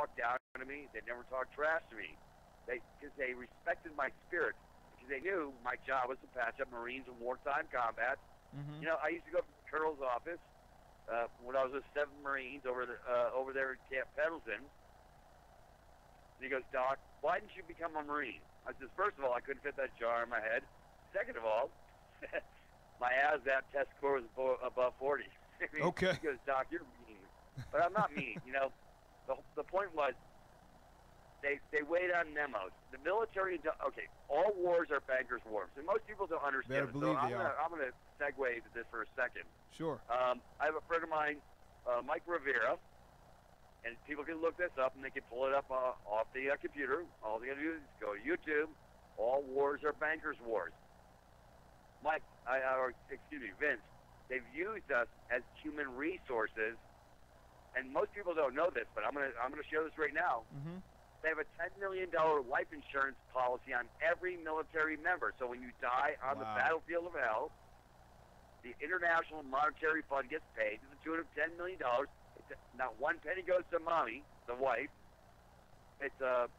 talk down to me. They never talk trash to me. Because they respected my spirit. Because they knew my job was to patch up Marines in wartime combat. Mm-hmm. You know, I used to go to the colonel's office when I was with 7 Marines over there at Camp Pendleton. And he goes, Doc, why didn't you become a Marine? I says, first of all, I couldn't fit that jar in my head. Second of all, my ASVAB test score was above 40. I mean, Okay. He goes, Doc, you're mean. But I'm not mean. You know, the point was they wait on memos. The military, okay, all wars are bankers' wars. And most people don't understand Better it. believe So they are. I'm going to segue into this for a second. Sure. I have a friend of mine, Mike Rivera, and people can look this up and they can pull it up off the computer. All they got to do is go to YouTube. All wars are bankers' wars. Mike, excuse me, Vince, they've used us as human resources, and most people don't know this, but I'm gonna share this right now. Mm-hmm. They have a $10 million life insurance policy on every military member. So when you die on the battlefield of hell, the International Monetary Fund gets paid to the tune of $10 million. Not one penny goes to mommy, the wife. It's a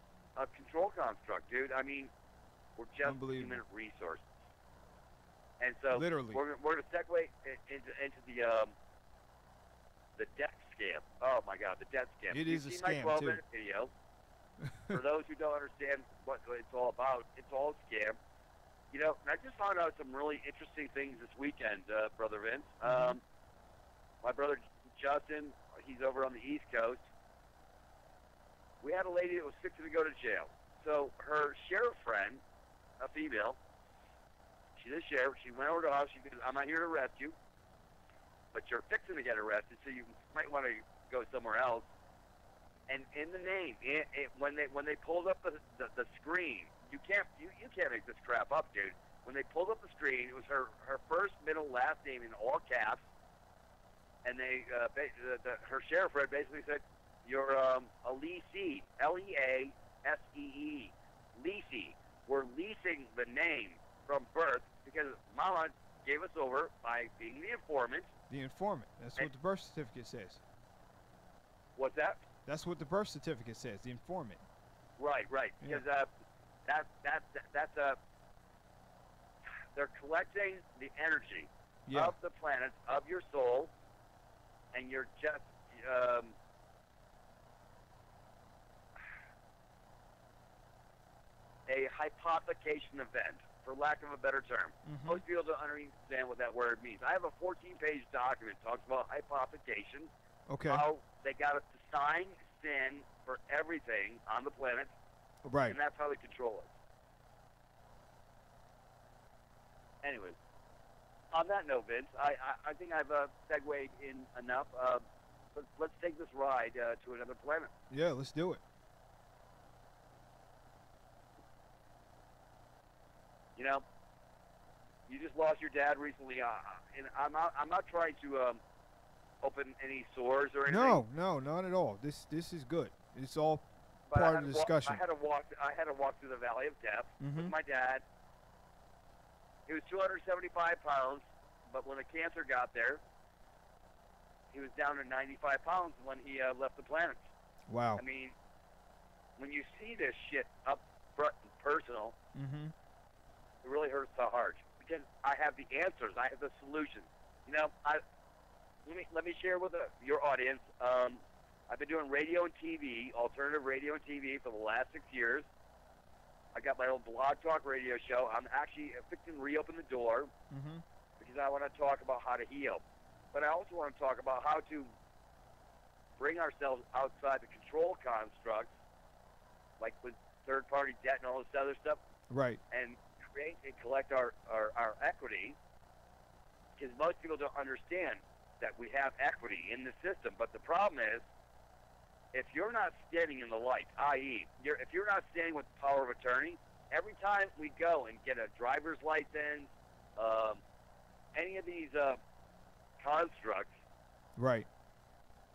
control construct, dude. I mean, we're just human resources. And so Literally. we're going to segue into the death scam. Oh, my God, the death scam. It is a You've seen scam, my too. 12-minute video. For those who don't understand what it's all about, it's all a scam. You know, and I just found out some really interesting things this weekend, Brother Vince. Mm-hmm. My brother Justin, he's over on the East Coast. We had a lady that was fixing to go to jail. So her sheriff friend, a female, she's a sheriff. She went over to us. She goes, I'm not here to arrest you, but you're fixing to get arrested, so you might want to go somewhere else. And in the name, when they pulled up the screen, you can't make this crap up, dude. When they pulled up the screen, it was her first, middle, last name in all caps, and her sheriff friend basically said, "You're a leasee, Leasee, leasee. We're leasing the name from birth because Mama gave us over by being the informant." The informant. That's what the birth certificate says. What's that? That's what the birth certificate says. The informant. Right. Yeah. Because that's they're collecting the energy of the planet, of your soul, and you're just a hypothecation event, for lack of a better term. Mm-hmm. Most people don't understand what that word means. I have a 14-page document that talks about hypothecation. Okay. How they got us to sign sin for everything on the planet. Right. And that's how they control us. Anyways, on that note, Vince, I think I've segued in enough. Let's take this ride to another planet. Yeah, let's do it. You know, you just lost your dad recently, and I'm not trying to open any sores or anything. No, not at all. This is good. It's all part of the discussion. I had to walk through the Valley of Death with my dad. He was 275 pounds, but when the cancer got there, he was down to 95 pounds when he left the planet. Wow. I mean, when you see this shit up front and personal, it really hurts the heart because I have the answers. I have the solutions. You know, let me share with your audience. I've been doing radio and TV, alternative radio and TV, for the last 6 years. I got my own blog talk radio show. I'm actually fixing to reopen the door because I want to talk about how to heal. But I also want to talk about how to bring ourselves outside the control constructs, like with third-party debt and all this other stuff. Right. And create and collect our equity, because most people don't understand that we have equity in the system. But the problem is, if you're not standing in the light, i.e., if you're not standing with the power of attorney, every time we go and get a driver's license, any of these constructs, right,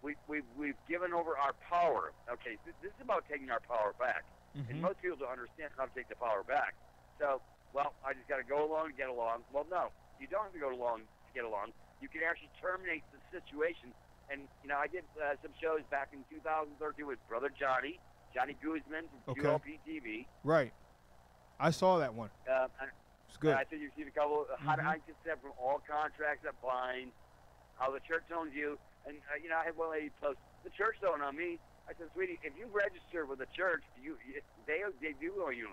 we've given over our power. Okay, this is about taking our power back, and most people don't understand how to take the power back. So, well, I just got to go along to get along. Well, no, you don't have to go along to get along. You can actually terminate the situation And, I did some shows back in 2013 with Brother Johnny Guzman from QLP TV. Right. I saw that one. It's good. I think you've seen a couple. How to consent from all contracts that bind. How the church owns you. And, I had one lady post, the church don't own me. I said, sweetie, if you register with the church, they do own you.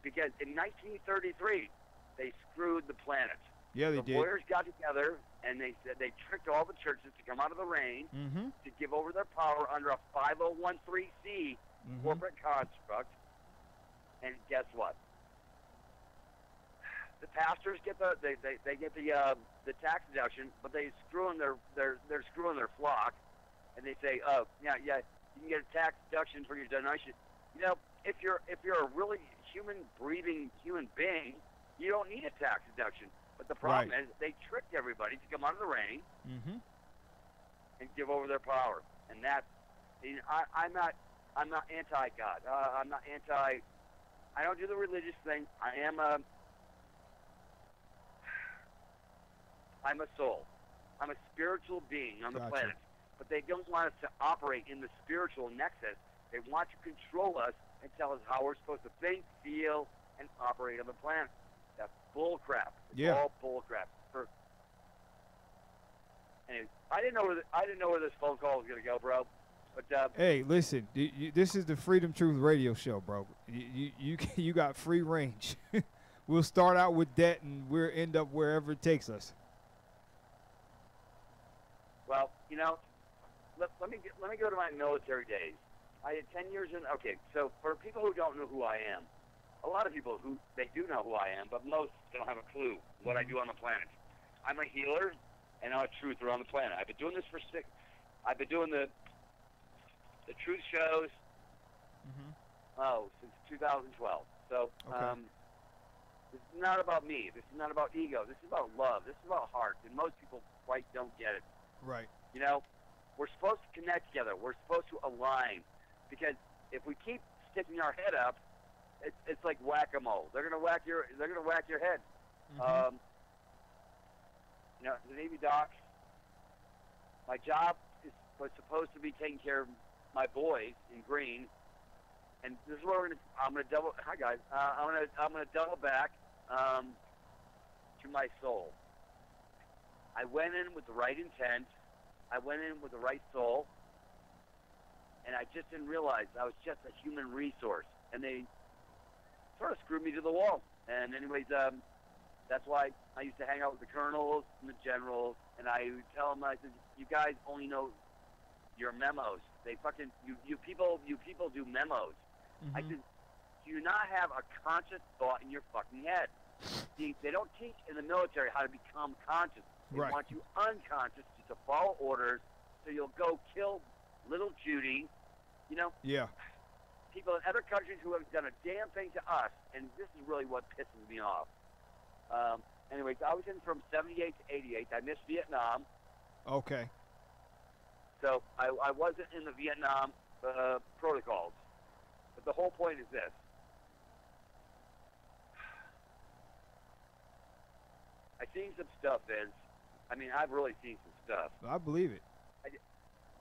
Because in 1933, they screwed the planet. Yeah, they did. The lawyers got together, and they said they tricked all the churches to come out of the rain to give over their power under a 5013C corporate construct. And guess what? The pastors get they get the tax deduction, but they're screwing their flock, and they say, oh yeah, you can get a tax deduction for your donation. If you're a really breathing human being, you don't need a tax deduction. But the problem is they tricked everybody to come out of the rain and give over their power. And that's, I'm not anti-God. I'm not anti. I don't do the religious thing. I'm a soul. I'm a spiritual being on the planet. But they don't want us to operate in the spiritual nexus. They want to control us and tell us how we're supposed to think, feel, and operate on the planet. That's bull crap. It's all bull crap. Anyway, I didn't know where this phone call was gonna go, bro. But hey, listen, this is the Freedom Truth Radio Show, bro. You got free range. We'll start out with that, and we'll end up wherever it takes us. Well, let me go to my military days. I had 10 years in. Okay, so for people who don't know who I am, a lot of people they do know who I am, but most don't have a clue what I do on the planet. I'm a healer and I'm a truther on the planet. I've been doing this I've been doing the truth shows since 2012. So this is not about me. This is not about ego. This is about love. This is about heart. And most people quite don't get it. Right. We're supposed to connect together. We're supposed to align, because if we keep sticking our head up, it's like whack-a-mole. They're gonna whack your head. The Navy doc. My job was supposed to be taking care of my boys in green, and this is where I'm gonna double. Hi guys. I'm gonna double back to my soul. I went in with the right intent. I went in with the right soul, and I just didn't realize I was just a human resource, and they sort of screwed me to the wall. And anyways, that's why I used to hang out with the colonels and the generals, and I would tell them, I said, you guys only know your memos. They fucking, you people do memos. I said, do you not have a conscious thought in your fucking head? See, they don't teach in the military how to become conscious. They want you unconscious just to follow orders, so you'll go kill little Judy. Yeah. People in other countries who have done a damn thing to us, and this is really what pisses me off. Anyways, I was in from 78 to 88. I missed Vietnam. Okay. So I wasn't in the Vietnam protocols. But the whole point is this. I've seen some stuff, Vince. I've really seen some stuff. I believe it.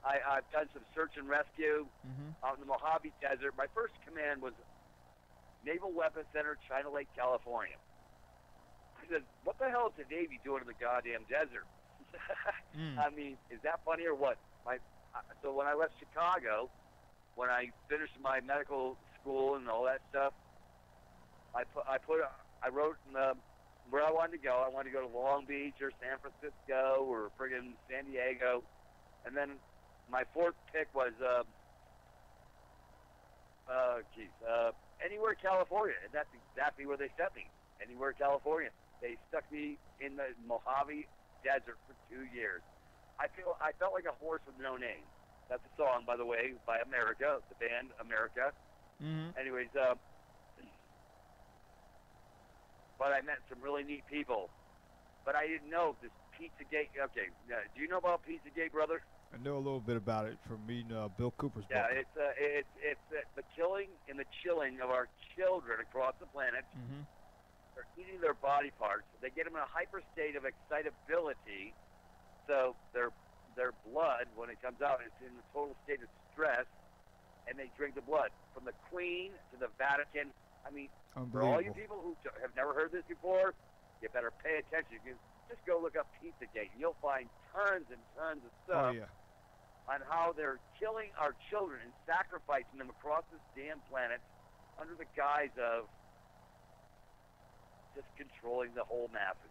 I've done some search and rescue out in the Mojave Desert. My first command was Naval Weapons Center, China Lake, California. I said, what the hell is the Navy doing in the goddamn desert? Is that funny or what? So when I left Chicago, when I finished my medical school and all that stuff, I wrote where I wanted to go. I wanted to go to Long Beach or San Francisco or friggin' San Diego. And then my fourth pick was anywhere California. And that's exactly where they sent me. Anywhere California. They stuck me in the Mojave Desert for 2 years. I felt like a horse with no name. That's a song, by the way, by America, the band America. Anyways, but I met some really neat people. But I didn't know this Pizzagate. Okay, do you know about Pizzagate, brother? I know a little bit about it from reading Bill Cooper's book. Yeah, it's the killing and the chilling of our children across the planet. They're eating their body parts. They get them in a hyper state of excitability, so their their blood when it comes out. It's in a total state of stress, and they drink the blood. From the Queen to the Vatican. I mean, for all you people who have never heard this before, you better pay attention. Just go look up Pizzagate, and you'll find tons and tons of stuff on how they're killing our children and sacrificing them across this damn planet under the guise of just controlling the whole masses.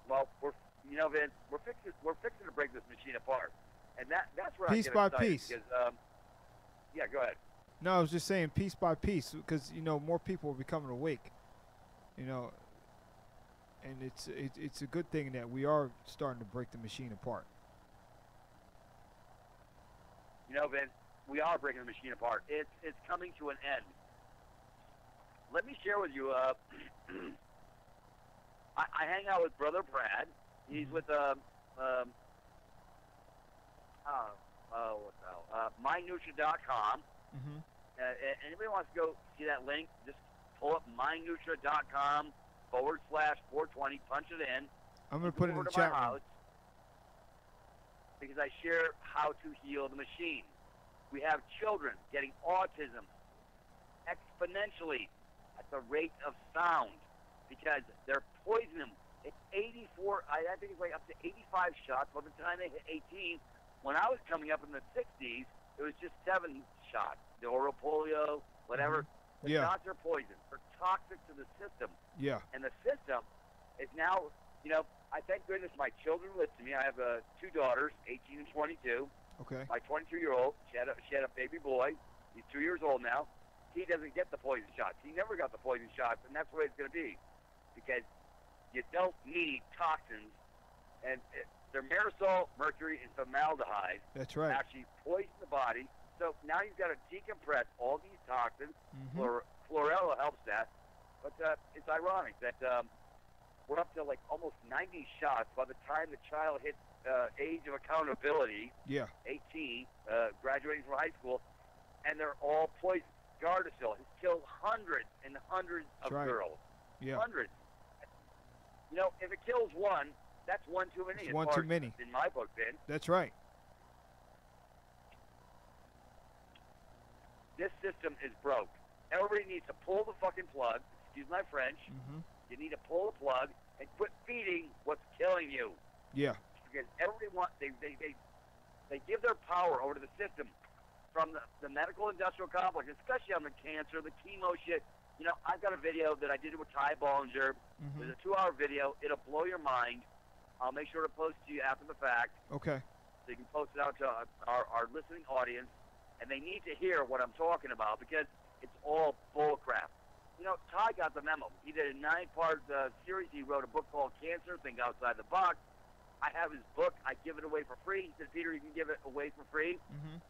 Well, Vince, we're fixing to break this machine apart, and that's where piece I get by excited piece. Because, yeah, go ahead. No, I was just saying piece by piece because more people are becoming awake. And it's a good thing that we are starting to break the machine apart. Vince, we are breaking the machine apart. It's coming to an end. Let me share with you. I hang out with Brother Brad. He's with MyNutra.com. Mm-hmm. Anybody wants to go see that link? Just pull up MyNutra.com/420. Punch it in. I'm gonna put it in the chat room. Because I share how to heal the machine. We have children getting autism exponentially at the rate of sound because they're poisoning them. It's 84, I think it's like up to 85 shots by the time they hit 18. When I was coming up in the 60s, it was just 7 shots. The oral polio, whatever. The shots are poison. They're toxic to the system. Yeah. And the system is now, I thank goodness my children listen to me. I have 2 daughters, 18 and 22. Okay. My 22-year-old, she had a baby boy. He's 2 years old now. He doesn't get the poison shots. He never got the poison shots, and that's the way it's going to be. Because you don't need toxins. And they're aerosol, mercury, and formaldehyde. That's right. Actually poison the body. So now you've got to decompress all these toxins. Mm-hmm. Chlorella helps that. But it's ironic that we're up to like almost 90 shots by the time the child hits age of accountability, 18, graduating from high school, and they're all poison. Gardasil has killed hundreds and hundreds of girls. Yeah. Hundreds. If it kills one, that's one too many. It's one too many. In my book, Ben. That's right. This system is broke. Everybody needs to pull the fucking plug. Excuse my French. Mm-hmm. You need to pull the plug and quit feeding what's killing you. Yeah. Because everybody wants they give their power over to the system from the medical industrial complex, especially on the cancer, the chemo shit. I've got a video that I did with Ty Bollinger. Mm-hmm. There's a 2-hour video. It'll blow your mind. I'll make sure to post it to you after the fact. Okay. So you can post it out to our listening audience, and they need to hear what I'm talking about because it's all bull crap. Ty got the memo. He did a 9-part series. He wrote a book called Cancer, Think Outside the Box. I have his book. I give it away for free. He said, Peter, you can give it away for free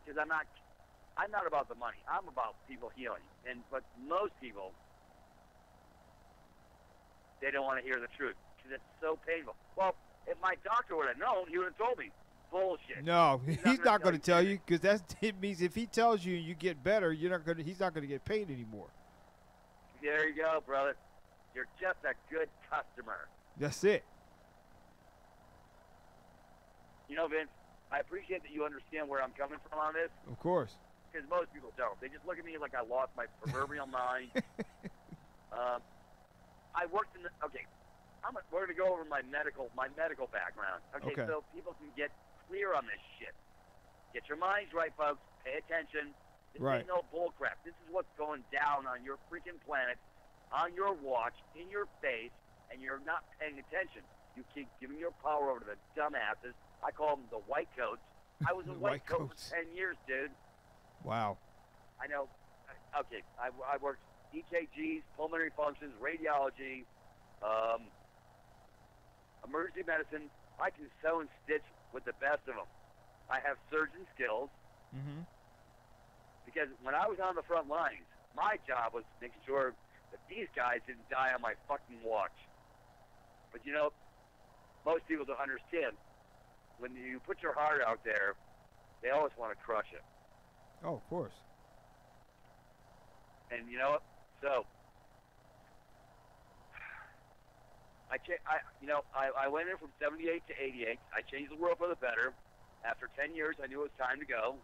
because I'm not about the money. I'm about people healing. But most people, they don't want to hear the truth because it's so painful. Well, if my doctor would have known, he would have told me. Bullshit. No, he's not going to tell you because it means if he tells you you get better, he's not going to get paid anymore. There you go, brother. You're just a good customer. That's it. Vince, I appreciate that you understand where I'm coming from on this. Of course. Because most people don't. They just look at me like I lost my proverbial mind. I worked in the... Okay, we're going to go over my medical background. Okay, so people can get clear on this shit. Get your minds right, folks. Pay attention. This ain't no bullcrap. This is what's going down on your freaking planet, on your watch, in your face, and you're not paying attention. You keep giving your power over to the dumbasses. I call them the white coats. I was a white coat for 10 years, dude. Wow. I know. Okay, I worked EKGs, pulmonary functions, radiology, emergency medicine. I can sew and stitch with the best of them. I have surgeon skills. Mm-hmm. Because when I was on the front lines, my job was making sure that these guys didn't die on my fucking watch. But most people don't understand. When you put your heart out there, they always want to crush it. Oh, of course. And you know what? So, I went in from 78 to 88. I changed the world for the better. After 10 years, I knew it was time to go.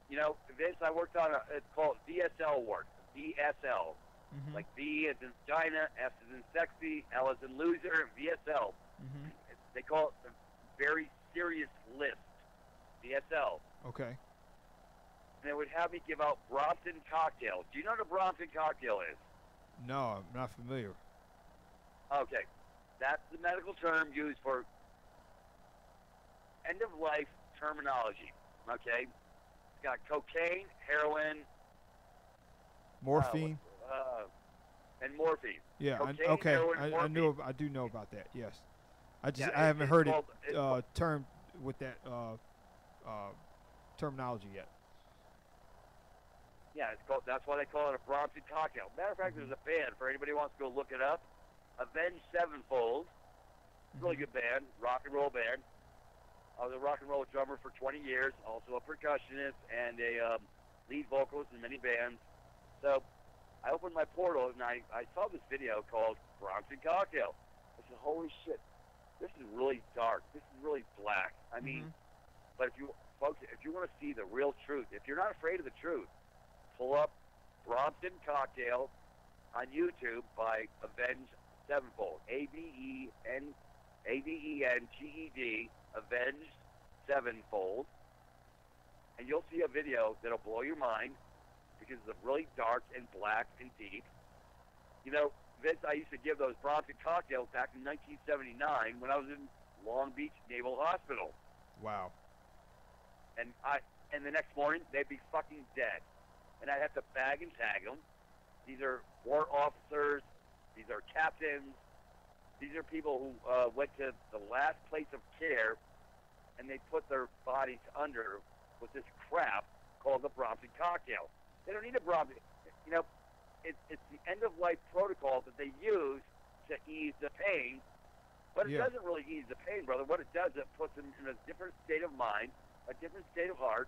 You know, Vince, I worked on it's called VSL work. VSL. Like V as in China, S as in sexy, L as in loser, VSL. They call it a very serious list. VSL. Okay. And they would have me give out Brompton cocktails. Do you know what a Brompton cocktail is? No, I'm not familiar. Okay. That's the medical term used for end-of-life terminology. Okay? It's got cocaine, heroin, Morphine. And morphine. Yeah. Cocaine, Okay. heroin, I do know about that. Yes. I Yeah, haven't heard called, it termed with that terminology yet. Yeah, that's why they call it a Brompton cocktail. Matter of fact, there's a band for anybody who wants to go look it up. Avenged Sevenfold. Really good band, rock and roll band. I was a rock and roll drummer for 20 years, also a percussionist and a lead vocalist in many bands. So I opened my portal and I saw this video called Brompton Cocktail. I said, holy shit, this is really dark. This is really black. I mean, but if you want to see the real truth, if you're not afraid of the truth, pull up Brompton Cocktail on YouTube by Avenged Sevenfold. Avenged, Avenged Sevenfold. And you'll see a video that'll blow your mind because it's really dark and black and deep. You know, Vince, I used to give those Brompton cocktails back in 1979 when I was in Long Beach Naval Hospital. Wow. And the next morning, they'd be fucking dead. And I'd have to bag and tag them. These are war officers. These are captains. These are people who went to the last place of care, and they put their bodies under with this crap called the Brompton cocktail. They don't need a Brompton. You know, it's the end-of-life protocol that they use to ease the pain, but it doesn't really ease the pain, brother. What it does, it puts them in a different state of mind, a different state of heart,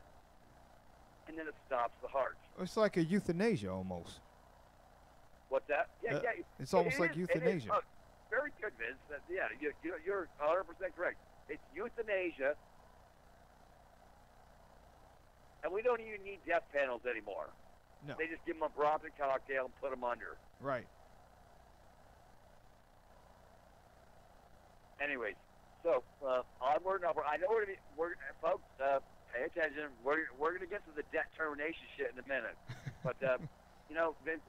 and then it stops the heart. It's like a euthanasia almost. What's that? Yeah. It's almost like euthanasia. Very good, Vince. Yeah, you're 100% correct. It's euthanasia, and we don't even need death panels anymore. No. They just give them a Brompton cocktail and put them under. Right. Anyways, so onward and upward. I know we're folks. Pay attention. We're going to get to the debt termination shit in a minute, but you know, Vince,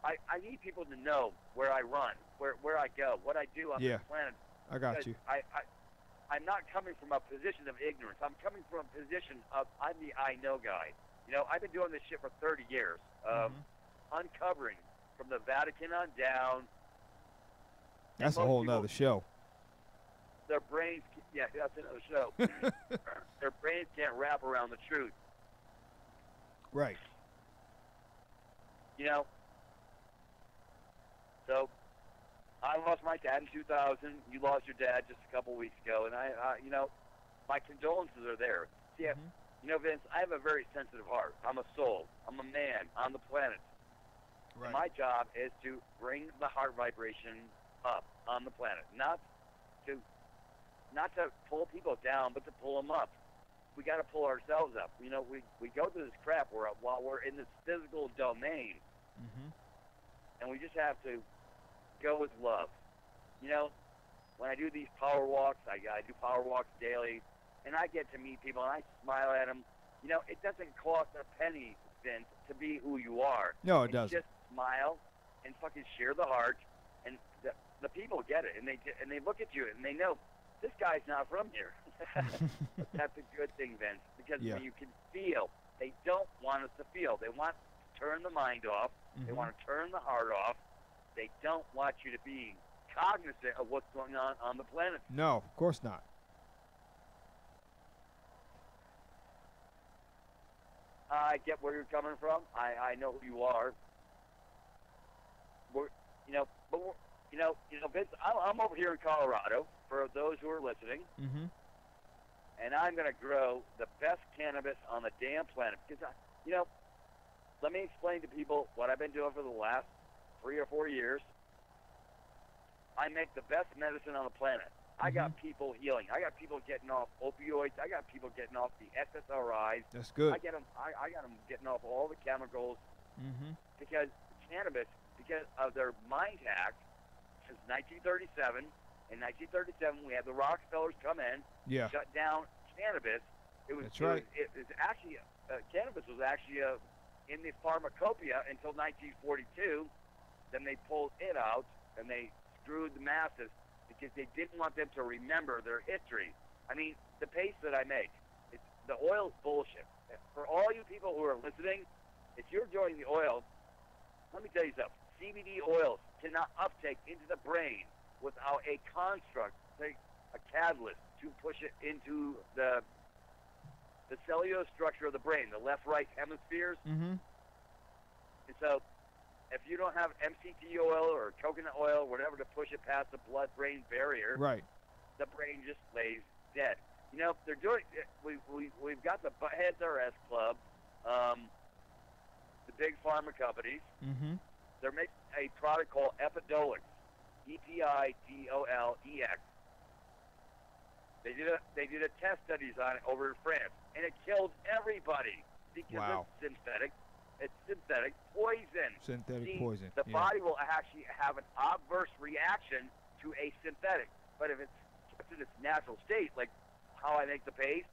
I need people to know where I run, where I go, what I do on this planet. I got you. I'm not coming from a position of ignorance. I'm coming from a position of I'm the I know guy. You know, I've been doing this shit for 30 years, uncovering from the Vatican on down. That's a whole nother show. Their brains, that's another show. Their brains can't wrap around the truth. Right. You know, so I lost my dad in 2000. You lost your dad just a couple weeks ago, and I you know, my condolences are there. See, you know, Vince, I have a very sensitive heart. I'm a soul. I'm a man on the planet. Right. And my job is to bring the heart vibration up on the planet, not to pull people down, but to pull them up. We got to pull ourselves up. You know, we go through this crap while we're in this physical domain, and we just have to go with love. You know, when I do these power walks, I do power walks daily, and I get to meet people, and I smile at them. You know, it doesn't cost a penny, Vince, to be who you are. No, it doesn't. Just smile and fucking share the heart, and the people get it, and they look at you, and they know this guy's not from here. That's a good thing, Vince, because when you can feel, they don't want us to feel. They want to turn the mind off. They want to turn the heart off. They don't want you to be cognizant of what's going on the planet. No, of course not. I get where you're coming from. I know who you are. Vince, I'm over here in Colorado, for those who are listening, and I'm going to grow the best cannabis on the damn planet. Because, let me explain to people what I've been doing for the last 3 or 4 years. I make the best medicine on the planet. I got people healing. I got people getting off opioids. I got people getting off the SSRIs. That's good. I got them getting off all the chemicals because cannabis, because of their mind hack since 1937. In 1937, we had the Rockefellers come in, shut down cannabis. It was actually cannabis was actually in the pharmacopoeia until 1942. Then they pulled it out and they screwed the masses because they didn't want them to remember their history. I mean, the paste that I make, the oil's bullshit. For all you people who are listening, if you're enjoying the oil, let me tell you something. CBD oils cannot uptake into the brain without a construct, say a catalyst, to push it into the cellular structure of the brain, the left-right hemispheres. And so if you don't have MCT oil or coconut oil, whatever, to push it past the blood-brain barrier, the brain just lays dead. You know, they're doing. We've got the Buttheads RS Club, the big pharma companies. They're making a product called Epidiolex, EPIDOLEX. They did a test studies on it over in France, and it killed everybody because it's synthetic. It's synthetic poison. Poison. The body will actually have an adverse reaction to a synthetic. But if it's kept in its natural state, like how I make the paste,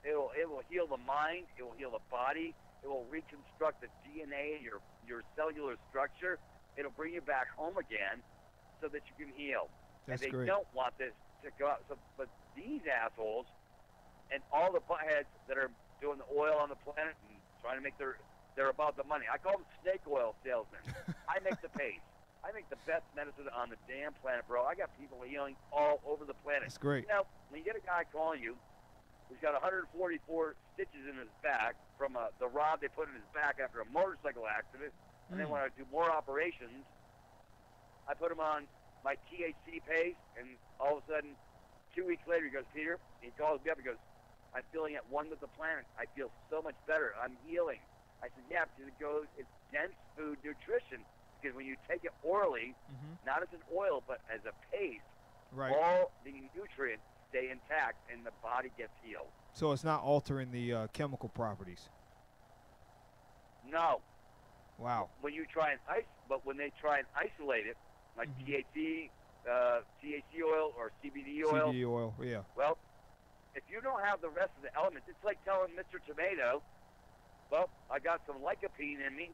it will heal the mind. It will heal the body. It will reconstruct the DNA, your cellular structure. It'll bring you back home again, so that you can heal. That's and they great. don't want this to go out. So, but these assholes and all the buttheads that are doing the oil on the planet and trying to make they're about the money. I call them snake oil salesmen. I make the paste. I make the best medicine on the damn planet, bro. I got people healing all over the planet. That's great. You know, when you get a guy calling you who's got 144 stitches in his back from the rod they put in his back after a motorcycle accident, and they want to do more operations, I put him on my THC paste, and all of a sudden, 2 weeks later, he goes, Peter, he calls me up, he goes, I'm feeling at one with the planet. I feel so much better. I'm healing. I said, yeah, because it's dense food nutrition. Because when you take it orally, not as an oil, but as a paste, all the nutrients stay intact and the body gets healed. So it's not altering the chemical properties? No. Wow. When you try and when they try and isolate it, like THC oil or CBD oil. CBD oil, yeah. Well, if you don't have the rest of the elements, it's like telling Mr. Tomato, well, I got some lycopene in me,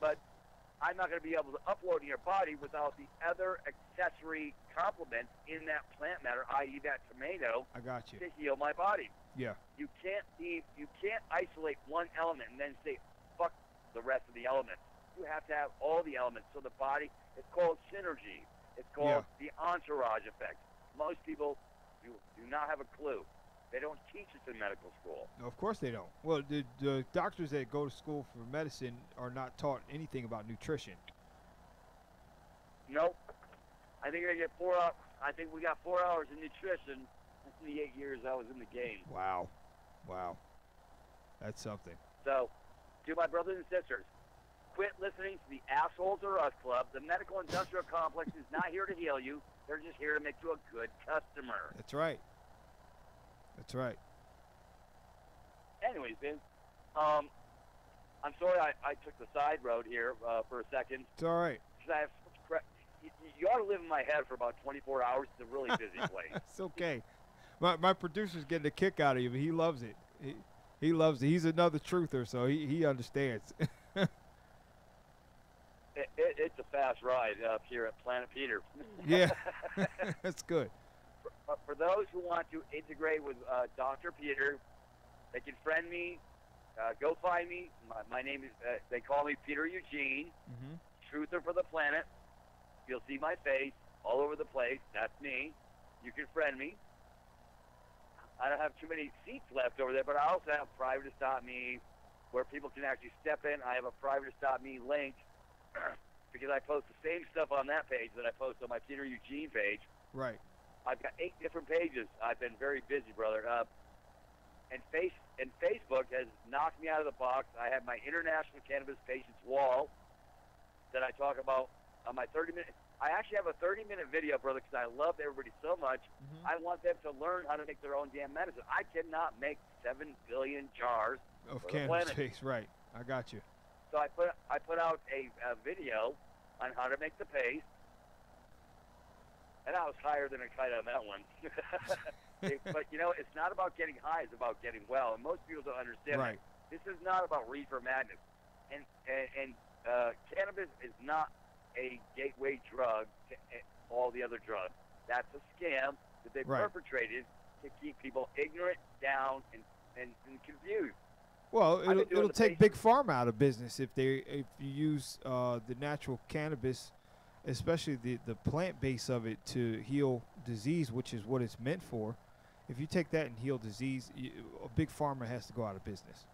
but I'm not going to be able to upload in your body without the other accessory complements in that plant matter, i.e. that tomato, I got you, to heal my body. Yeah. You can't isolate one element and then say, fuck the rest of the elements. You have to have all the elements. So the body, it's called synergy. It's called the entourage effect. Most people do not have a clue. They don't teach us in medical school. No, of course they don't. Well, the doctors that go to school for medicine are not taught anything about nutrition. Nope. I think I get 4 hours. I think we got 4 hours in nutrition in the 8 years I was in the game. Wow. That's something. So, to my brothers and sisters, quit listening to the Assholes or Us Club. The medical industrial complex is not here to heal you. They're just here to make you a good customer. That's right. Anyways, Vince, I'm sorry I took the side road here for a second. It's all right. I have such you ought to live in my head for about 24 hours. It's a really busy place. It's okay. My producer's getting a kick out of you, but he loves it. He loves it. He's another truther, so he understands. It's a fast ride up here at Planet Peter. Yeah, that's good. For those who want to integrate with Dr. Peter, they can friend me. Go find me. My name is, they call me Peter Eugene, Truther for the Planet. You'll see my face all over the place. That's me. You can friend me. I don't have too many seats left over there, but I also have Privatist.me where people can actually step in. I have a Privatist.me link because I post the same stuff on that page that I post on my Peter Eugene page. Right. I've got 8 different pages. I've been very busy, brother. And Facebook has knocked me out of the box. I have my International Cannabis Patients Wall that I talk about on my 30-minute. I actually have a 30-minute video, brother, because I love everybody so much. I want them to learn how to make their own damn medicine. I cannot make 7 billion jars of for the cannabis planet. paste. Right. I got you. So I put out a video on how to make the paste, and I was higher than a kite on that one. But, you know, it's not about getting high. It's about getting well. And most people don't understand Right. that. This is not about reefer madness. And cannabis is not a gateway drug to all the other drugs. That's a scam that they Right. perpetrated to keep people ignorant, down, and confused. Well, been doing it'll the take paste- big pharma out of business if you use the natural cannabis, especially the plant base of it, to heal disease, which is what it's meant for. If you take that and heal disease, a big pharma has to go out of business,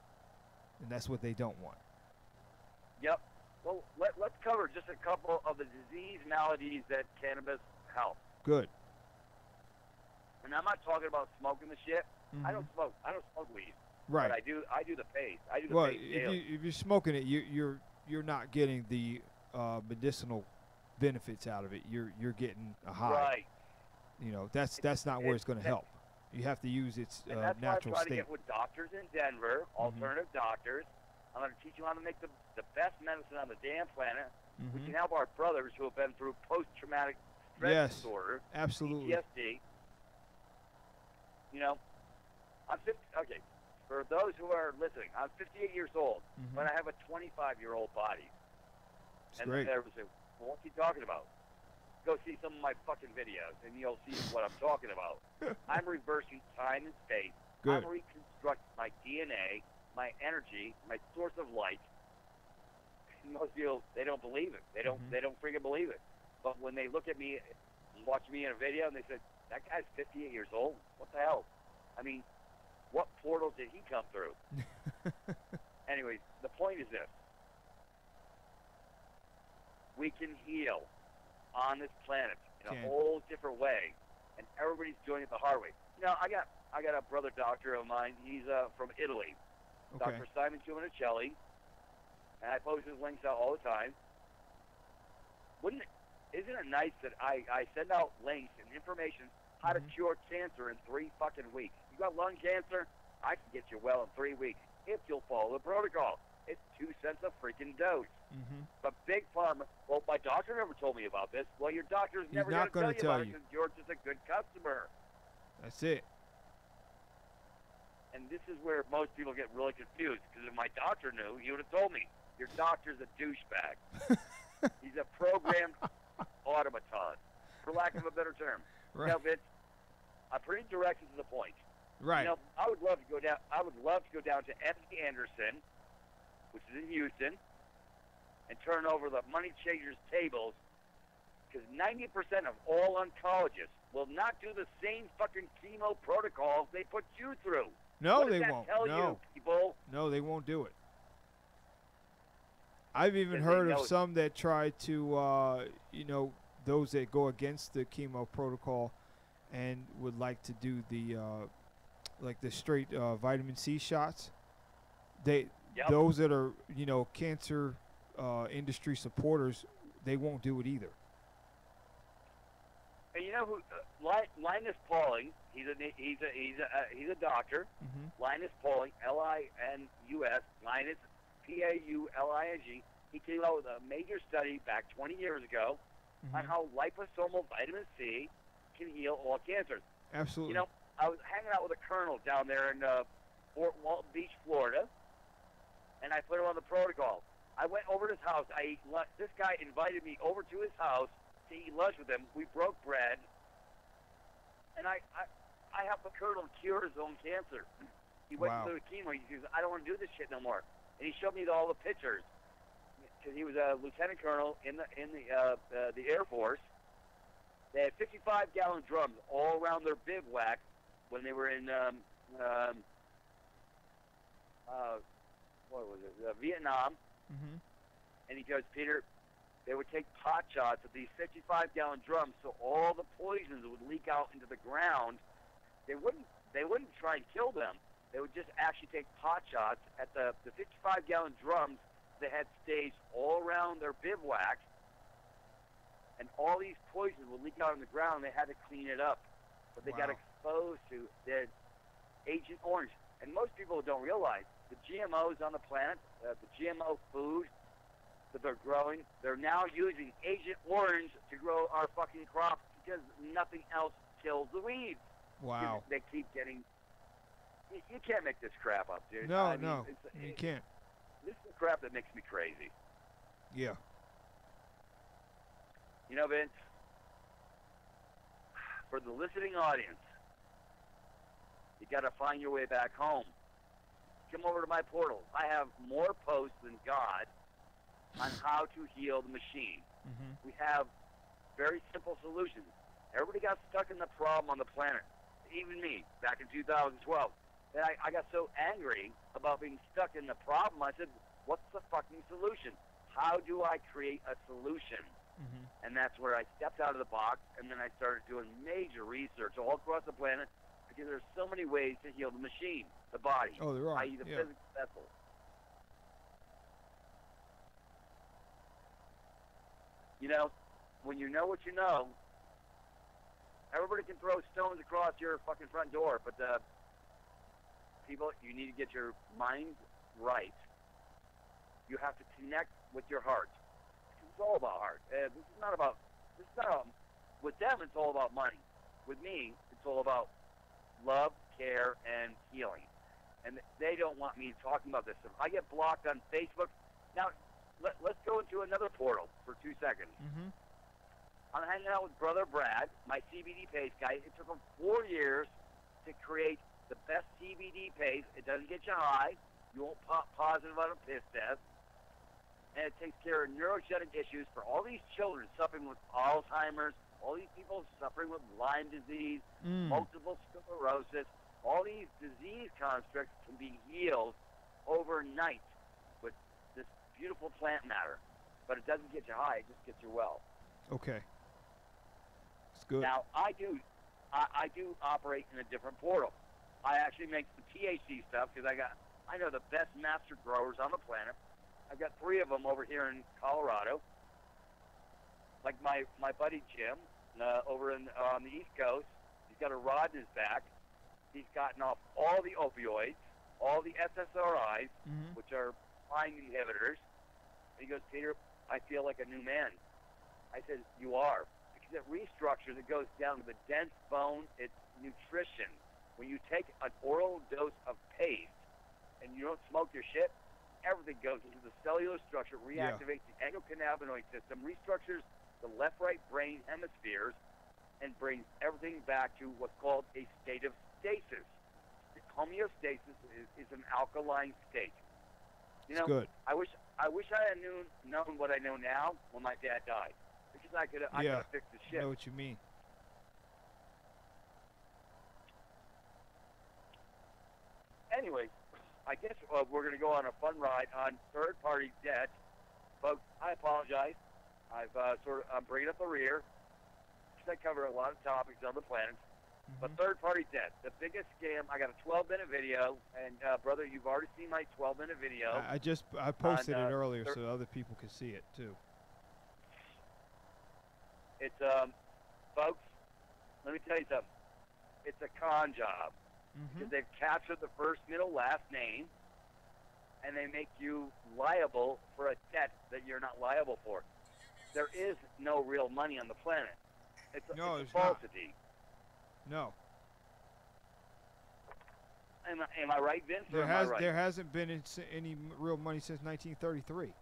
and that's what they don't want. Yep. Well, let's cover just a couple of the disease maladies that cannabis helps. Good. And I'm not talking about smoking the shit. Mhm. I don't smoke weed. Right. But I do the paste. I do the Well, paste daily. if you're smoking it, you're not getting the medicinal benefits out of it. You're getting a high. Right. You know, that's not where it's going to help. You have to use its And that's natural why I'm trying to state. get with doctors in Denver, alternative doctors. I'm going to teach you how to make the best medicine on the damn planet. We Mhm. can help our brothers who have been through post-traumatic stress Yes. disorder, Absolutely. PTSD. You know, I'm 50. Okay, for those who are listening, I'm 58 years old, Mhm. but I have a 25-year-old body. It's And great. they would say, well, what's he talking about? Go see some of my fucking videos, and you'll see what I'm talking about. I'm reversing time and space. Good. I'm reconstructing my DNA, my energy, my source of light. And most people, they don't believe it. They don't. Mhm. They don't freaking believe it. But when they look at me, watch me in a video, and they say, "That guy's 58 years old. What the hell?" I mean, what portal did he come through? Anyways, the point is this: we can heal on this planet in a Can. whole different way, and everybody's doing it the hard way. You know, I got a brother doctor of mine. He's from Italy, Okay. Dr. Simon Tuminicelli, and I post his links out all the time. Isn't it nice that I send out links and information how to Mhm. cure cancer in 3 fucking weeks? You got lung cancer? I can get you well in 3 weeks if you'll follow the protocol. It's 2 cents a freaking dose. Mhm. But Big Pharma, well, my doctor never told me about this. Well, your doctor's never not going gonna to tell you about tell it because you're just a good customer. That's it. And this is where most people get really confused, because if my doctor knew, he would have told me, your doctor's a douchebag. He's a programmed automaton, for lack of a better term. Right. You know, Vince, I'm pretty direct and to the point. Right. You know, I would love to go down to MD Anderson, which is in Houston, and turn over the money changers tables, because 90% of all oncologists will not do the same fucking chemo protocols they put you through. No, What does they that won't. tell No. you, people? No, they won't do it. I've even Because they heard of know- some that try to, those that go against the chemo protocol and would like to do the, like the straight vitamin C shots. Yep. Those that are, cancer industry supporters, they won't do it either. And you know who? Linus Pauling. He's a doctor. Mm-hmm. Linus Pauling, Linus, Linus, Pauling. He came out with a major study back 20 years ago on how liposomal vitamin C can heal all cancers. Absolutely. You know, I was hanging out with a colonel down there in Fort Walton Beach, Florida, and I put him on the protocol. I went over to his house. This guy invited me over to his house to eat lunch with him. We broke bread, and I helped the colonel cure his own cancer. He went Wow. through the chemo. He says, "I don't want to do this shit no more." And he showed me all the pictures. Because he was a lieutenant colonel in the Air Force. They had 55-gallon drums all around their bivouac when they were in Vietnam. Mm-hmm. And he goes, "Peter, they would take pot shots of these 55-gallon drums, so all the poisons would leak out into the ground. They wouldn't try and kill them. They would just actually take pot shots at the 55-gallon drums they had staged all around their bivouac, and all these poisons would leak out on the ground. They had to clean it up, but they got exposed to the Agent Orange. And most people don't realize the GMOs on the planet, the GMO food that they're growing, they're now using Agent Orange to grow our fucking crops because nothing else kills the weeds. Wow. They keep getting... You can't make this crap up, dude. No, you can't. This is the crap that makes me crazy. Yeah. You know, Vince, for the listening audience, you got to find your way back home. Come over to my portal. I have more posts than God on how to heal the machine. Mm-hmm. We have very simple solutions. Everybody got stuck in the problem on the planet, even me, back in 2012. And I got so angry about being stuck in the problem, I said, what's the fucking solution? How do I create a solution? Mm-hmm. And that's where I stepped out of the box, and then I started doing major research all across the planet, because there's so many ways to heal the machine, the body, oh, there are. i.e. the physical vessel. You know, when you know what you know, everybody can throw stones across your fucking front door, but people, you need to get your mind right. You have to connect with your heart. It's all about heart. This is not about, with them, it's all about money. With me, it's all about love, care, and healing. And they don't want me talking about this stuff. I get blocked on Facebook. Now, let's go into another portal for 2 seconds. Mm-hmm. I'm hanging out with Brother Brad, my CBD paste guy. It took him 4 years to create the best CBD paste. It doesn't get you high. You won't pop positive on a piss test. And it takes care of neurogenic issues for all these children suffering with Alzheimer's, all these people suffering with Lyme disease, multiple sclerosis. All these disease constructs can be healed overnight with this beautiful plant matter. But it doesn't get you high, it just gets you well. Okay. It's good. Now, I do operate in a different portal. I actually make the THC stuff because I know the best master growers on the planet. I've got 3 of them over here in Colorado. Like my buddy Jim over on the East Coast. He's got a rod in his back. He's gotten off all the opioids, all the SSRIs, which are mind inhibitors. And he goes, Peter, I feel like a new man. I said, you are. Because it restructures, it goes down to the dense bone, it's nutrition. When you take an oral dose of paste and you don't smoke your shit, everything goes into the cellular structure, reactivates the endocannabinoid system, restructures the left-right brain hemispheres, and brings everything back to what's called a state of stasis. Homeostasis is an alkaline state. You know, good. I wish I had known what I know now when my dad died, because I could have fixed the shit. I know what you mean. Anyway, I guess we're going to go on a fun ride on third-party debt. Folks, I apologize. I'm bringing up the rear because I cover a lot of topics on the planet. But third-party debt, the biggest scam. I got a 12-minute video, and brother, you've already seen my 12-minute video. I posted it earlier so other people can see it too. It's folks, let me tell you something. It's a con job. Because they've captured the first, middle, last name, and they make you liable for a debt that you're not liable for. There is no real money on the planet. It's a falsity. No. Am I right, Vince? There hasn't been any real money since 1933.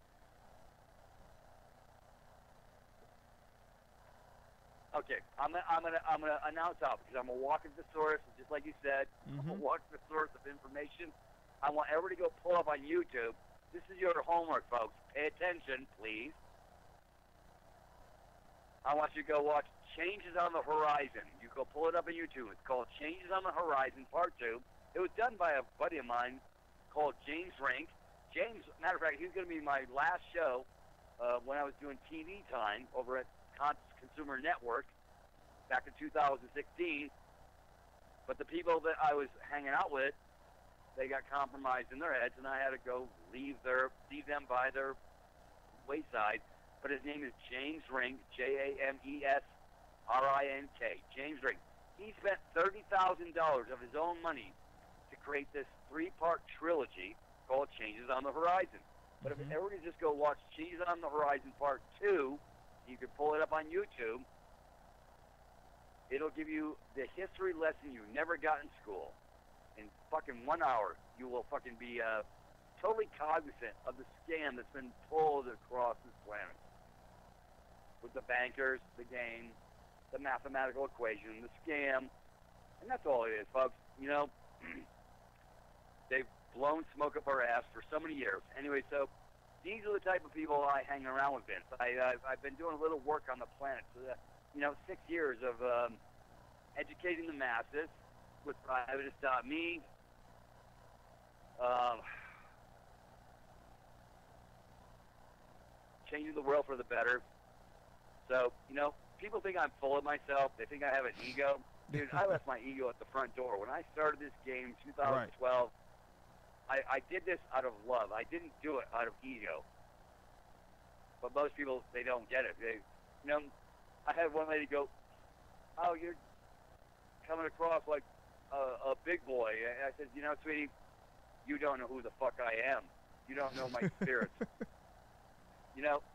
Okay, I'm gonna announce out because I'm gonna walk at the source, just like you said. I'm gonna walk the source of information. I want everybody to go pull up on YouTube. This is your homework, folks. Pay attention, please. I want you to go watch Changes on the Horizon. You go pull it up on YouTube. It's called Changes on the Horizon, Part 2. It was done by a buddy of mine called James Rink. James, matter of fact, he's going to be my last show when I was doing TV time over at Consumer Network back in 2016. But the people that I was hanging out with, they got compromised in their heads, and I had to go leave them by their wayside. but his name is James Rink, Jamesrink. James Rink. He spent $30,000 of his own money to create this 3-part trilogy called Changes on the Horizon. But if everyone can just go watch Changes on the Horizon Part 2, you can pull it up on YouTube. It'll give you the history lesson you never got in school. In fucking 1 hour, you will fucking be totally cognizant of the scam that's been pulled across this planet. With the bankers, the game, the mathematical equation, the scam, and that's all it is, folks. You know, they've blown smoke up our ass for so many years. Anyway, so these are the type of people I hang around with, Vince. I've been doing a little work on the planet. So that, 6 years of educating the masses with privatist.me. Changing the world for the better. So, people think I'm full of myself. They think I have an ego. Dude, I left my ego at the front door. When I started this game in 2012, I did this out of love. I didn't do it out of ego. But most people, they don't get it. I had one lady go, "Oh, you're coming across like a big boy." I said, "Sweetie, you don't know who the fuck I am. You don't know my spirits."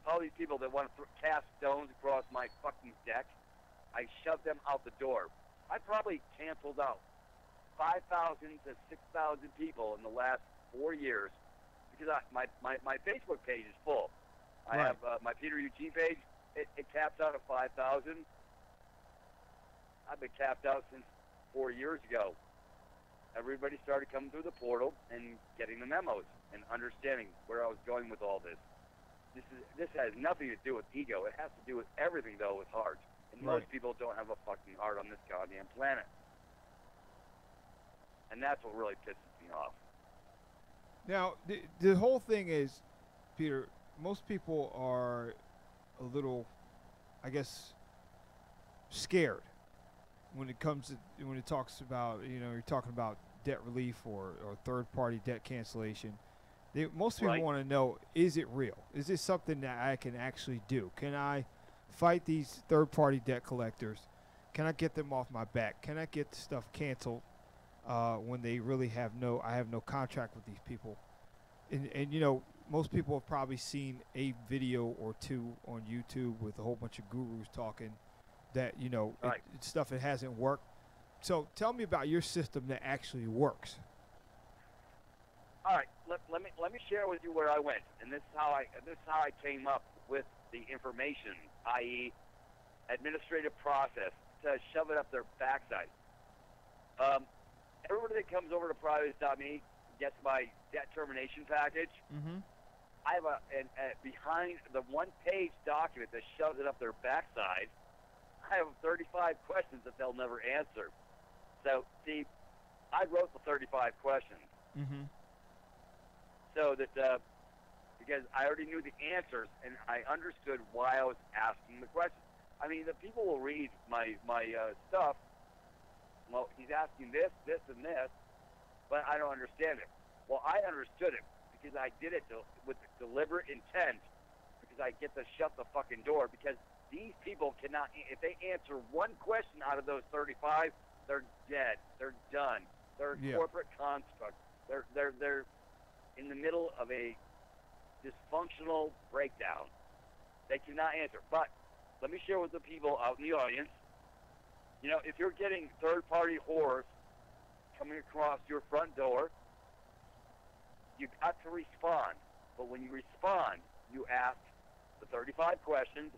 All these people that want to cast stones across my fucking deck, I shoved them out the door. I probably canceled out 5,000 to 6,000 people in the last 4 years because my Facebook page is full. I have my Peter Eugene page. It caps out at 5,000. I've been capped out since 4 years ago. Everybody started coming through the portal and getting the memos and understanding where I was going with all this. This has nothing to do with ego. It has to do with everything, though, with heart. And most people don't have a fucking heart on this goddamn planet. And that's what really pisses me off. Now, the whole thing is, Peter, most people are a little, I guess, scared when it talks about, you're talking about debt relief or third-party debt cancellation. Most people want to know, is it real? Is this something that I can actually do? Can I fight these third-party debt collectors? Can I get them off my back? Can I get the stuff canceled when they really I have no contract with these people? And most people have probably seen a video or two on YouTube with a whole bunch of gurus talking that, stuff that hasn't worked. So tell me about your system that actually works. All right, let me share with you where I went, and this is how I came up with the information, i.e., administrative process to shove it up their backside. Everybody that comes over to privates.me gets my debt termination package. Mm-hmm. I have behind the one-page document that shoves it up their backside. I have 35 questions that they'll never answer. So, see, I wrote the 35 questions. Mm-hmm. So that because I already knew the answers and I understood why I was asking the questions. I mean, the people will read my stuff. Well, he's asking this, and this, but I don't understand it. Well, I understood it because I did it with deliberate intent because I get to shut the fucking door because these people cannot, if they answer one question out of those 35, they're dead. They're done. They're a corporate construct. They're in the middle of a dysfunctional breakdown. They cannot answer. But let me share with the people out in the audience, if you're getting third-party whores coming across your front door, you've got to respond. But when you respond, you ask the 35 questions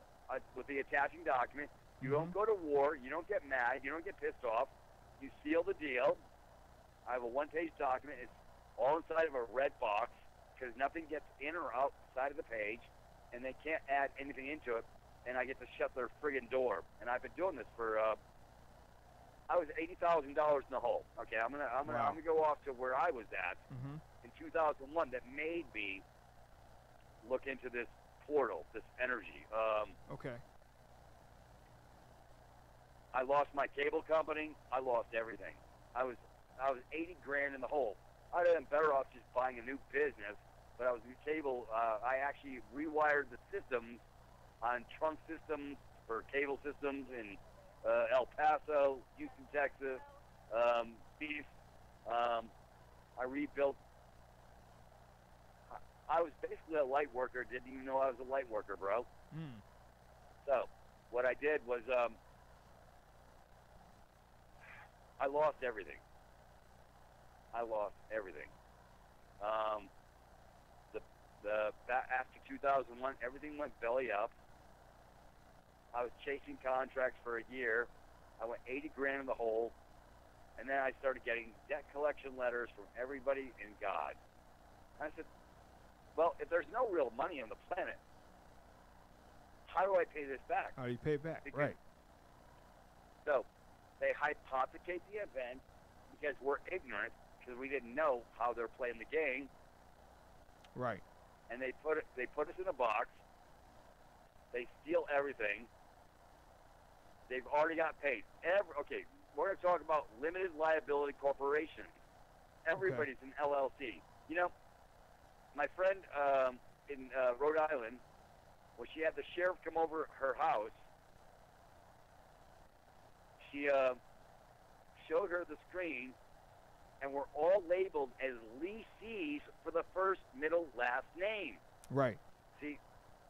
with the attaching document. You don't go to war. You don't get mad. You don't get pissed off. You seal the deal. I have a one-page document. It's all inside of a red box because nothing gets in or outside of the page, and they can't add anything into it, and I get to shut their friggin' door. And I've been doing this for I was $80,000 in the hole. Okay, I'm gonna go off to where I was at in 2001. That made me look into this portal, this energy. Okay. I lost my cable company. I lost everything. I was 80 grand in the hole. I'd have been better off just buying a new business, but I was in cable. I actually rewired the systems on trunk systems for cable systems in El Paso, Houston, Texas, beef. I rebuilt. I was basically a light worker. Didn't even know I was a light worker, bro. So what I did was I lost everything. After 2001, everything went belly up. I was chasing contracts for a year. I went 80 grand in the hole, and then I started getting debt collection letters from everybody and God. I said, well, if there's no real money on the planet, how do I pay this back? How do you pay it back? Right. So they hypothecate the event because we're ignorant, because we didn't know how they're playing the game. Right. And they put us in a box. They steal everything. They've already got paid. Okay, we're going to talk about limited liability corporations. Everybody's an LLC. You know, my friend in Rhode Island, when she had the sheriff come over her house, she showed her the screen, and we're all labeled as leasees for the first, middle, last name. Right. See,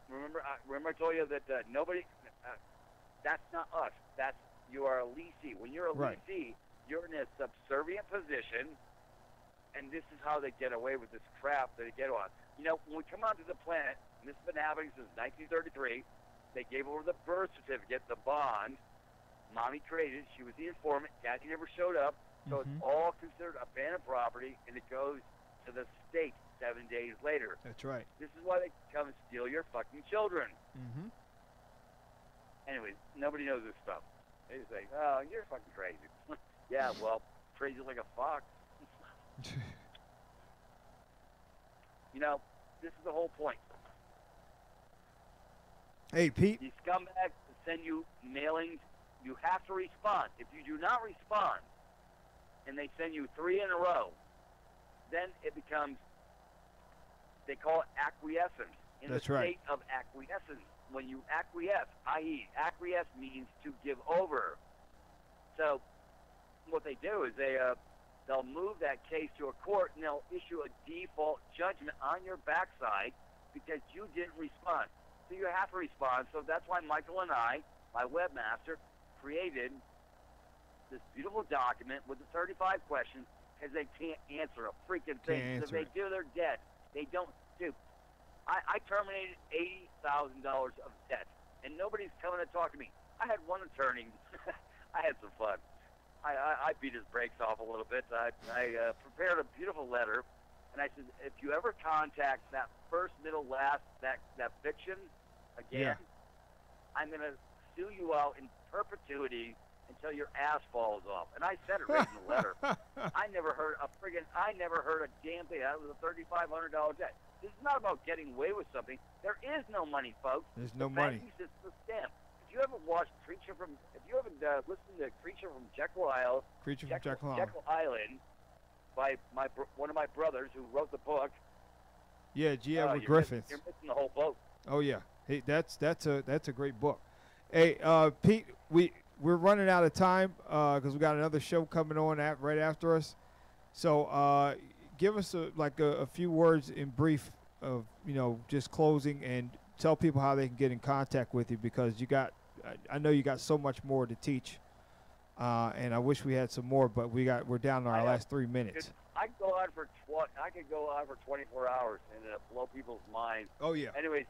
remember I told you that nobody, that's not us. You are a leasee. When you're a leasee, you're in a subservient position, and this is how they get away with this crap that they get on. You know, when we come onto the planet, and this has been happening since 1933, they gave over the birth certificate, the bond. Mommy created. She was the informant. Daddy never showed up. So it's all considered abandoned property, and it goes to the state 7 days later. That's right. This is why they come and steal your fucking children. Anyways, nobody knows this stuff. They just say, oh, you're fucking crazy. Yeah, well, crazy like a fox. You know, this is the whole point. Hey, Pete. These scumbags send you mailings. You have to respond. If you do not respond, and they send you 3 in a row, then it becomes, they call it acquiescence. In That's the right. state of acquiescence. When you acquiesce, i.e., acquiesce means to give over. So what they do is they'll move that case to a court, and they'll issue a default judgment on your backside because you didn't respond. So you have to respond. So that's why Michael and I, my webmaster, created this beautiful document with the 35 questions, because they can't answer a freaking thing. If they do, they're dead. They don't do. I terminated $80,000 of debt, and nobody's coming to talk to me. I had one attorney. I had some fun. I beat his brakes off a little bit. I prepared a beautiful letter, and I said, if you ever contact that first, middle, last, that fiction again, I'm going to sue you out in perpetuity until your ass falls off. And I said it right in the letter. I never heard a damn thing. That was a $3,500 debt. This is not about getting away with something. There is no money, folks. There's no money. It's the scam. If you haven't watched if you haven't listened to Creature from Jekyll Island by one of my brothers who wrote the book. Yeah, G. Edward Griffith. You're missing the whole boat. Oh yeah, hey, that's a great book. Hey, Pete, we're running out of time because we got another show coming on right after us. So give us a few words in brief of just closing, and tell people how they can get in contact with you, because I know you got so much more to teach, and I wish we had some more, but we're down to our last 3 minutes. I could go on for 24 hours and blow people's minds. Oh yeah. Anyways,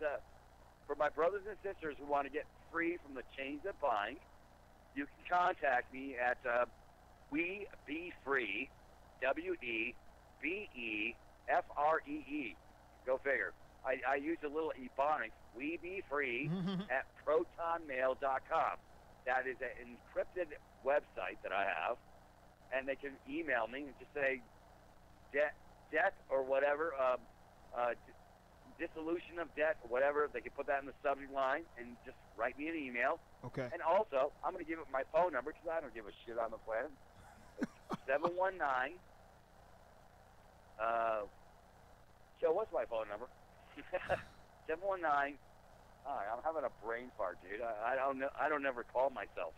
for my brothers and sisters who want to get free from the chains that bind, you can contact me at We Be Free, WEBEFREE. Go figure. I use a little ebonics, We Be Free, at protonmail.com. That is an encrypted website that I have, and they can email me and just say debt or whatever, dissolution of debt or whatever. They can put that in the subject line and just write me an email. Okay. And also, I'm going to give it my phone number because I don't give a shit on the planet. It's 719. Joe, what's my phone number? Hi, I'm having a brain fart, dude. I don't know. I don't ever call myself.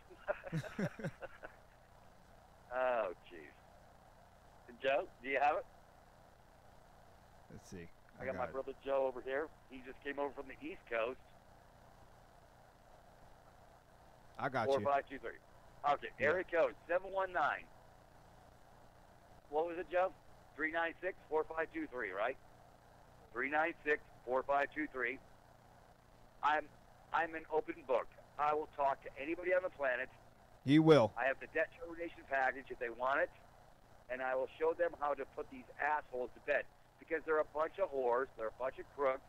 Oh, jeez. Joe, do you have it? Let's see. I got my it. brother Joe over here. He just came over from the East Coast. I got 4523. Okay, Yeah. area code 719. What was it, Joe? 396-4523, right? 396-4523. I'm an open book. I will talk to anybody on the planet. you. He will. I have the debt termination package if they want it, and I will show them how to put these assholes to bed because they're a bunch of whores. They're a bunch of crooks.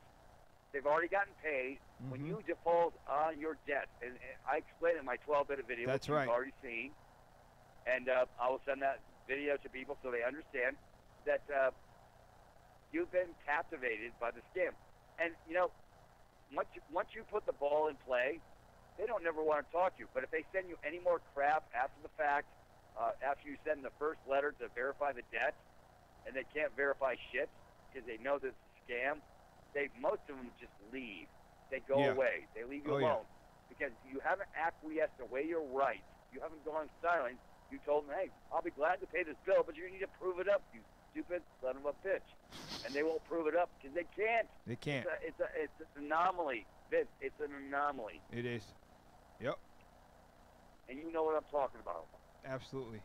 They've already gotten paid. When you default on your debt, and I explained in my 12-minute video, That's which right. you've already seen, and I will send that video to people so they understand that you've been captivated by the scam. And, you know, once you put the ball in play, they don't never want to talk to you. But if they send you any more crap after the fact, after you send the first letter to verify the debt, and they can't verify shit because they know this is a scam, most of them just leave. They go away. They leave you alone because you haven't acquiesced away your rights. You haven't gone silent. You told them, hey, I'll be glad to pay this bill, but you need to prove it up, you stupid son of a bitch. And they won't prove it up because they can't. They can't. It's an anomaly, Vince. It's an anomaly. It is. Yep. And you know what I'm talking about. Absolutely.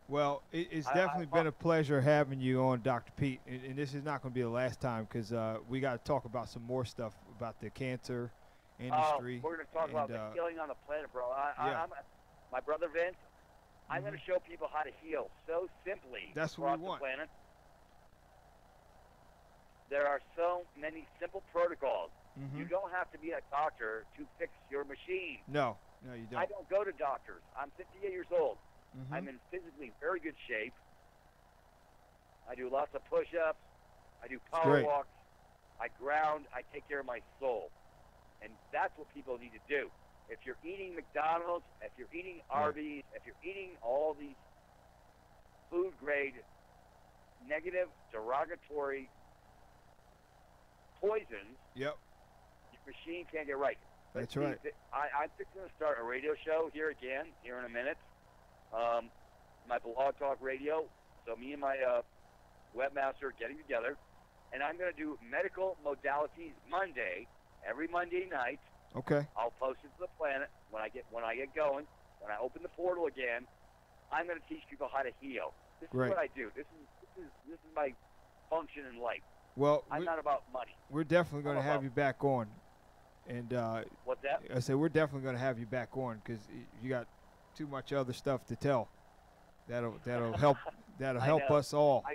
Well, it's definitely been a pleasure having you on, Dr. Pete. And this is not going to be the last time because we got to talk about some more stuff about the cancer industry. We're going to talk about the healing on the planet, bro. My brother Vince, I'm going to show people how to heal so simply That's what across we want. the planet. There are so many simple protocols. You don't have to be a doctor to fix your machine. No, you don't. I don't go to doctors. I'm 58 years old. I'm in physically very good shape. I do lots of push-ups. I do power walks. I ground. I take care of my soul. And that's what people need to do. If you're eating McDonald's, if you're eating Arby's, if you're eating all these food-grade, negative, derogatory poisons, your machine can't get right. That's right. I'm fixing to start a radio show here again, here in a minute. My Blog Talk Radio. So me and my webmaster are getting together, and I'm going to do medical modalities Monday, every Monday night. Okay. I'll post it to the planet when I get going. When I open the portal again, I'm going to teach people how to heal. This is what I do. This is my function in life. Well, I'm not about money. We're definitely going to have you back on. And what's that? I said we're definitely going to have you back on because you got too much other stuff to tell. That'll help. That'll help us all.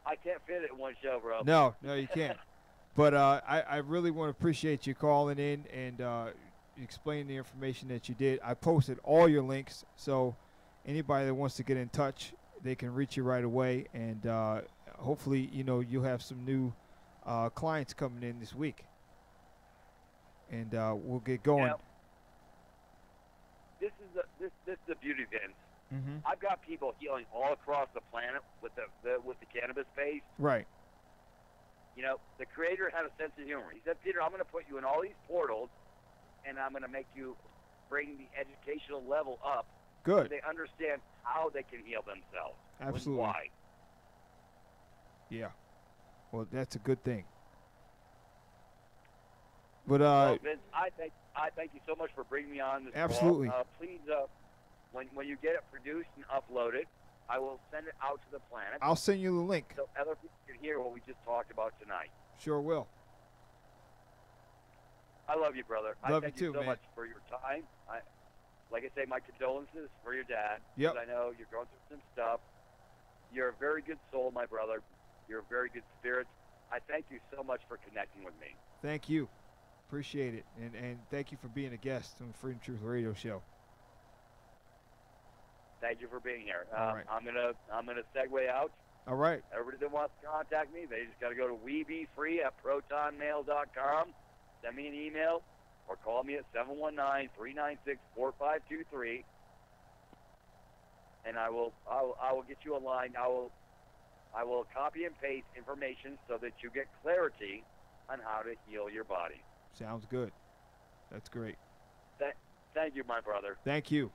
I can't fit it in one show, bro. No, you can't. But I really want to appreciate you calling in and explaining the information that you did. I posted all your links, so anybody that wants to get in touch, they can reach you right away. And hopefully, you'll have some new clients coming in this week. And we'll get going. Yeah. This is the beauty, Vince. I've got people healing all across the planet with the cannabis space. Right. The creator had a sense of humor. He said, Peter, I'm going to put you in all these portals, and I'm going to make you bring the educational level up. Good. So they understand how they can heal themselves. Absolutely. And why. Yeah. Well, that's a good thing. But well, Vince, I thank you so much for bringing me on this absolutely. call. Please, when you get it produced and uploaded, I will send it out to the planet. I'll send you the link. So other people can hear what we just talked about tonight. Sure will. I love you, brother. Love I thank you too, so man. much for your time. Like I say, my condolences for your dad. Yep. Because I know you're going through some stuff. You're a very good soul, my brother. You're a very good spirit. I thank you so much for connecting with me. Thank you. Appreciate it. And thank you for being a guest on the Freedom Truth Radio Show. Thank you for being here. All right. I'm gonna segue out. All right. Everybody that wants to contact me, they just got to go to WeBeFree@protonmail.com. Send me an email or call me at 719-396-4523, and I will get you a line. I will copy and paste information so that you get clarity on how to heal your body. Sounds good. That's great. Thank you, my brother. Thank you.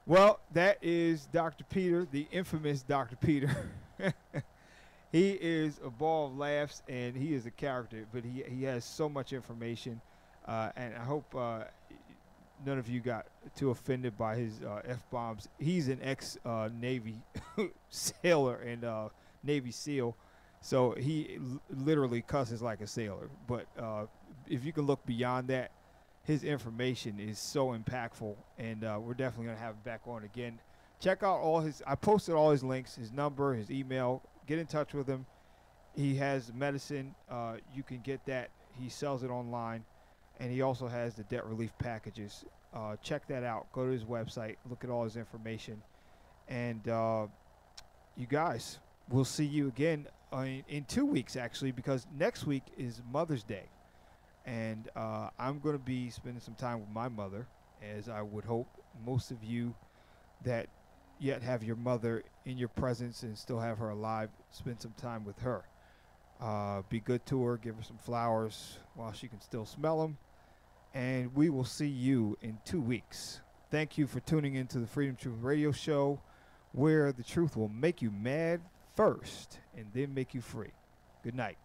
Well, that is Dr. Peter, the infamous Dr. Peter. He is a ball of laughs, and he is a character, but he has so much information, and I hope none of you got too offended by his F-bombs. He's an ex-Navy sailor and Navy SEAL, so he literally cusses like a sailor. But if you can look beyond that, his information is so impactful, and we're definitely going to have him back on again. Check out I posted all his links, his number, his email. Get in touch with him. He has medicine. You can get that. He sells it online, and he also has the debt relief packages. Check that out. Go to his website. Look at all his information. And you guys, we'll see you again in 2 weeks, actually, because next week is Mother's Day. And I'm going to be spending some time with my mother, as I would hope most of you that yet have your mother in your presence and still have her alive, spend some time with her. Be good to her, give her some flowers while she can still smell them. And we will see you in 2 weeks. Thank you for tuning into the Freedom Truth Radio Show, where the truth will make you mad first and then make you free. Good night.